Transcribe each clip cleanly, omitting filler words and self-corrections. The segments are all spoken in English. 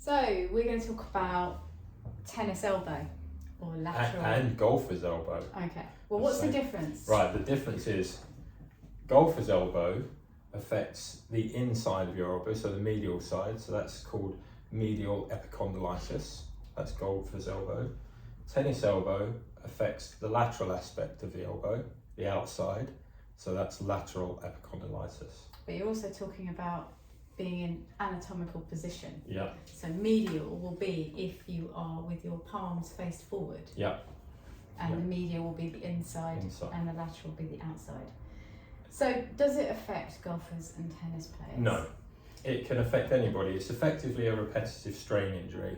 So we're going to talk about tennis elbow or lateral. And golfer's elbow. Okay. Well, what's the difference? Right, the difference is golfer's elbow affects the inside of your elbow, so the medial side, so that's called medial epicondylitis. That's golfer's elbow. Tennis elbow affects the lateral aspect of the elbow, the outside, so that's lateral epicondylitis. But you're also talking about being in anatomical position. Yeah. So medial will be if you are with your palms faced forward. Yeah. And Yeah. the medial will be the inside, Inside. and the lateral will be the outside. So does it affect golfers and tennis players? No, it can affect anybody. It's effectively a repetitive strain injury.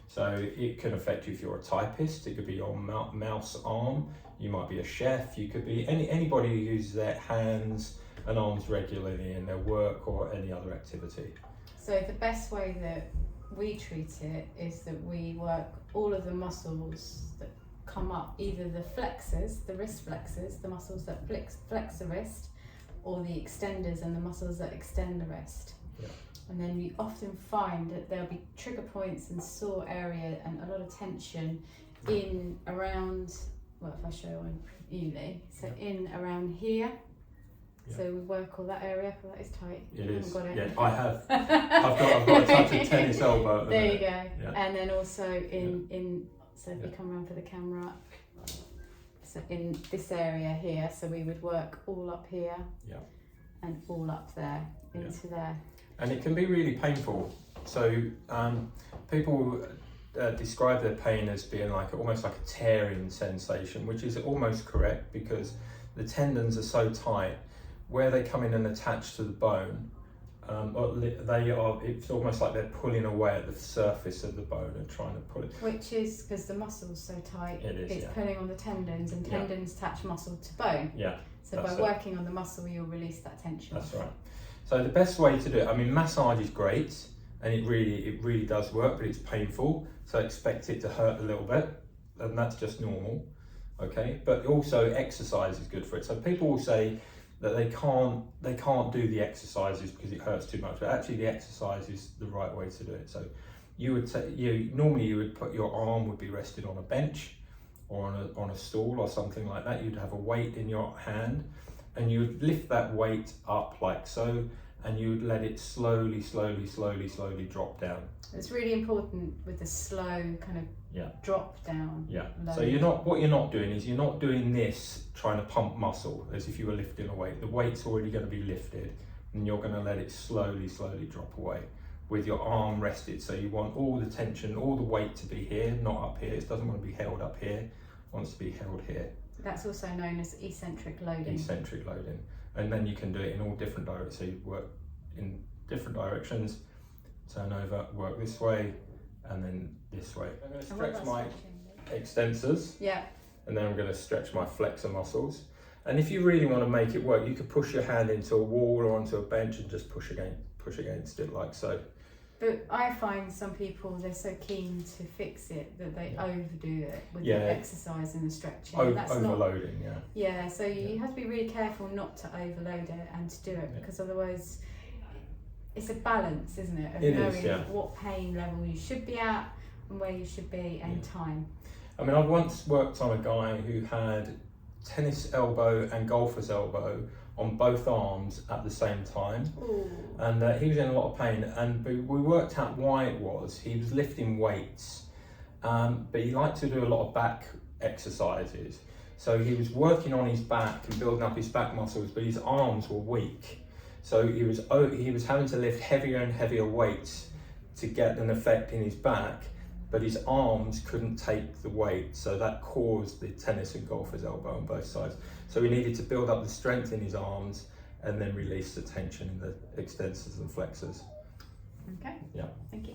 So it can affect you if you're a typist. It could be your mouse arm. You might be a chef. You could be anybody who uses their hands and arms regularly in their work or any other activity. So the best way that we treat it is that we work all of the muscles that come up, either the flexors, the wrist flexors, the muscles that flex the wrist, or the extenders and the muscles that extend the wrist. Yeah. And then you often find that there'll be trigger points and sore area and a lot of tension in around, well, if I show on you, Lee, so in around here. Yeah. So we work all that area. Well, that is tight. It You is. haven't got it. Yeah, I have. I've got a touch of tennis elbow at the There minute. you go. Yeah. And then also in so if you come around for the camera, so in this area here, so we would work all up here, Yeah. and all up there into there. And it can be really painful. So people describe their pain as being like almost like a tearing sensation, which is almost correct because the tendons are so tight. Where they come in and attach to the bone, it's almost like they're pulling away at the surface of the bone and trying to pull it. Which is because the muscle's so tight, it's yeah. pulling on the tendons, and tendons attach muscle to bone. Yeah. So by working on the muscle, you'll release that tension. That's right. So the best way to do it, I mean, massage is great, and it really does work, but it's painful. So expect it to hurt a little bit, and that's just normal. Okay, but also exercise is good for it. So people will say that they can't do the exercises because it hurts too much, but actually the exercise is the right way to do it. So you would normally you would put your arm would be rested on a bench or on a stool or something like that. You'd have a weight in your hand, and you would lift that weight up like so, and you would let it slowly drop down. It's really important with the slow kind of drop down. Yeah. Load. So you're not doing this trying to pump muscle as if you were lifting a weight. The weight's already going to be lifted, and you're going to let it slowly drop away with your arm rested. So you want all the tension, all the weight to be here, not up here. It doesn't want to be held up here. It wants to be held here. That's also known as eccentric loading. Eccentric loading. And then you can do it in all different directions. So you work in different directions, turn over, work this way, and then this way. I'm going to stretch my extensors. Yeah. And then I'm going to stretch my flexor muscles. And if you really want to make it work, you could push your hand into a wall or onto a bench and just push against it like so. But I find some people, they're so keen to fix it that they overdo it with the exercise and the stretching. That's overloading, Yeah, so you have to be really careful not to overload it and to do it, because otherwise it's a balance, isn't it? Of knowing what pain level you should be at and where you should be and time. I mean, I once worked on a guy who had tennis elbow and golfer's elbow on both arms at the same time. Ooh. And he was in a lot of pain, and we worked out why it was. He was lifting weights, but he liked to do a lot of back exercises. So he was working on his back and building up his back muscles, but his arms were weak. So he was having to lift heavier and heavier weights to get an effect in his back, but his arms couldn't take the weight, so that caused the tennis and golfer's elbow on both sides. So he needed to build up the strength in his arms and then release the tension in the extensors and flexors. Okay. Yeah. Thank you.